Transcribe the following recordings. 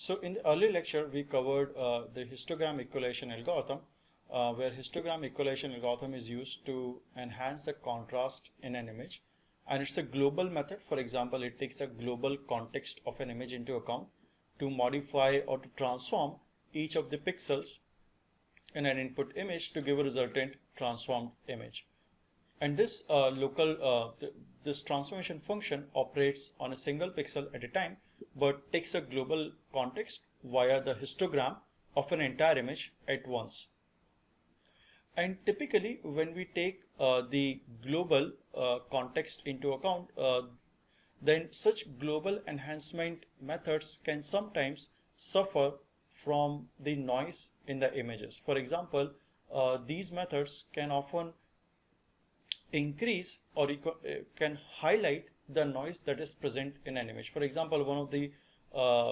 So in the early lecture, we covered the histogram equalization algorithm, where histogram equalization algorithm is used to enhance the contrast in an image. And it's a global method. For example, it takes a global context of an image into account to modify or to transform each of the pixels in an input image to give a resultant transformed image. And this this transformation function operates on a single pixel at a time, but takes a global context via the histogram of an entire image at once. And typically, when we take the global context into account, then such global enhancement methods can sometimes suffer from the noise in the images. For example, these methods can often increase or can highlight the noise that is present in an image. For example, one of the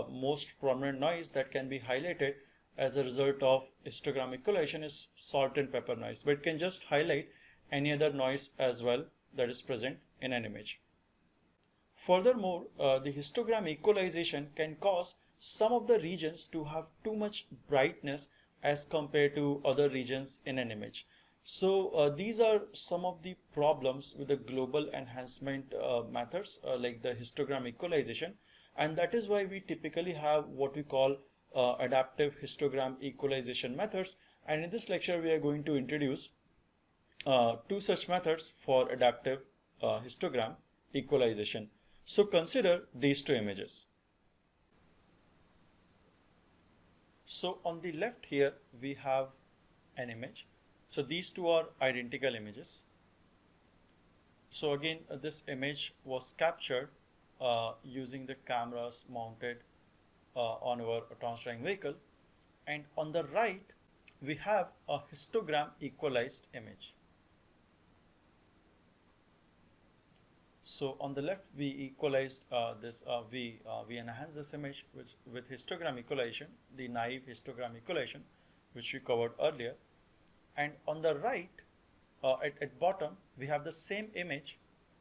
most prominent noise that can be highlighted as a result of histogram equalization is salt and pepper noise, but it can just highlight any other noise as well that is present in an image. Furthermore, the histogram equalization can cause some of the regions to have too much brightness as compared to other regions in an image. So these are some of the problems with the global enhancement methods like the histogram equalization, and that is why we typically have what we call adaptive histogram equalization methods. And in this lecture we are going to introduce two such methods for adaptive histogram equalization. So consider these two images. So on the left here we have an image. So these two are identical images. So again, this image was captured using the cameras mounted on our autonomous driving vehicle. And on the right, we have a histogram equalized image. So on the left, we equalized we enhanced this image with histogram equalization, the naive histogram equalization, which we covered earlier. And on the right, at bottom, we have the same image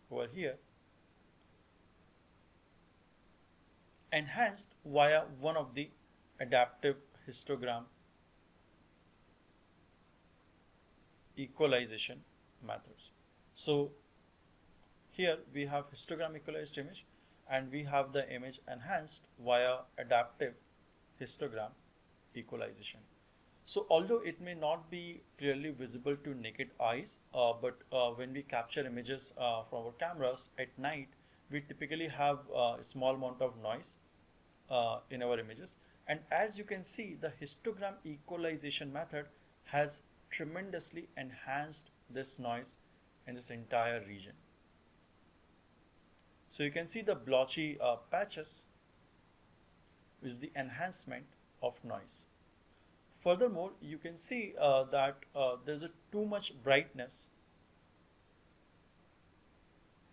over here, enhanced via one of the adaptive histogram equalization methods. So here we have histogram equalized image, and we have the image enhanced via adaptive histogram equalization. So although it may not be clearly visible to naked eyes, but when we capture images from our cameras at night, we typically have a small amount of noise in our images. And as you can see, the histogram equalization method has tremendously enhanced this noise in this entire region. So you can see the blotchy patches is the enhancement of noise. Furthermore, you can see that there's a too much brightness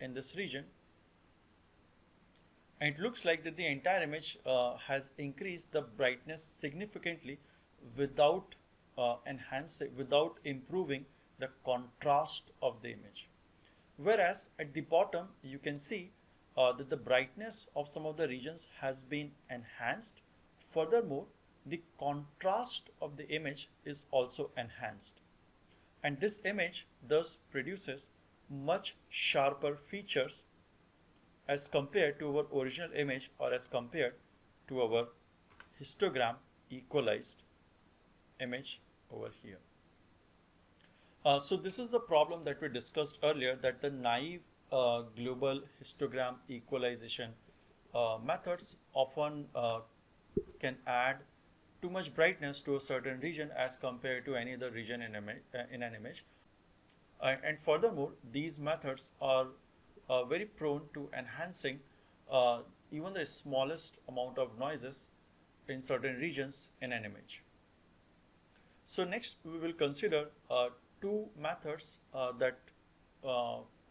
in this region, and it looks like that the entire image has increased the brightness significantly without without improving the contrast of the image. Whereas at the bottom, you can see that the brightness of some of the regions has been enhanced. Furthermore, the contrast of the image is also enhanced, and this image thus produces much sharper features as compared to our original image, or as compared to our histogram equalized image over here. So this is the problem that we discussed earlier, that the naive global histogram equalization methods often can add too much brightness to a certain region as compared to any other region in an image. And furthermore, these methods are very prone to enhancing even the smallest amount of noises in certain regions in an image. So next we will consider two methods that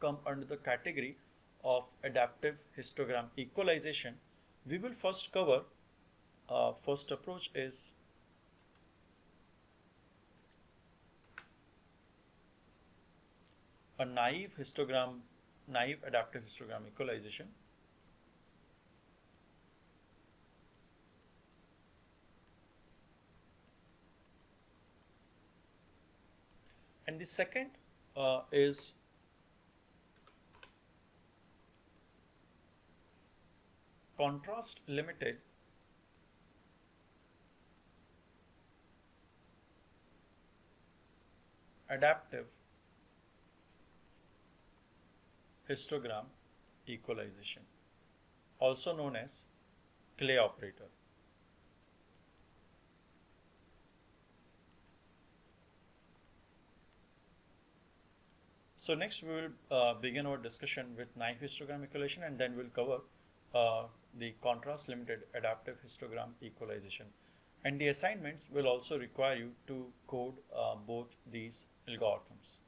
come under the category of adaptive histogram equalization. We will first cover first approach is a naive adaptive histogram equalization. And the second is contrast limited adaptive histogram equalization, also known as Clay operator. So next we will begin our discussion with knife histogram equalization, and then we'll cover the contrast limited adaptive histogram equalization. And the assignments will also require you to code both these algorithms.